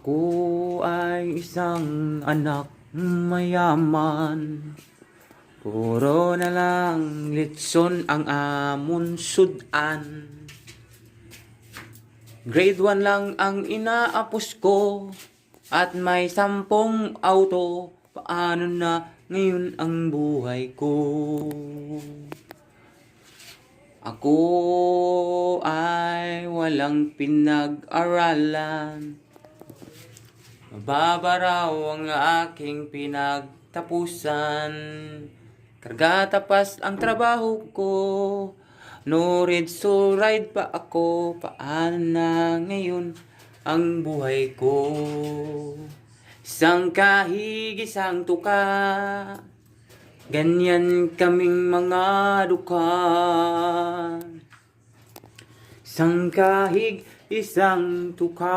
Ako ay isang anak mayaman. Puro na lang litson ang amon sudan. Grade 1 lang ang inaapos ko at may 10 auto. Paano na ngayon ang buhay ko? Ako ay walang pinag-aralan. Mababa raw ang aking pinagtapusan. Karga-tapas ang trabaho ko. No read so ride pa ako. Paano na ngayon ang buhay ko? Isang kahig, isang tuka. Ganyan kaming mga duka. Isang kahig, isang tuka.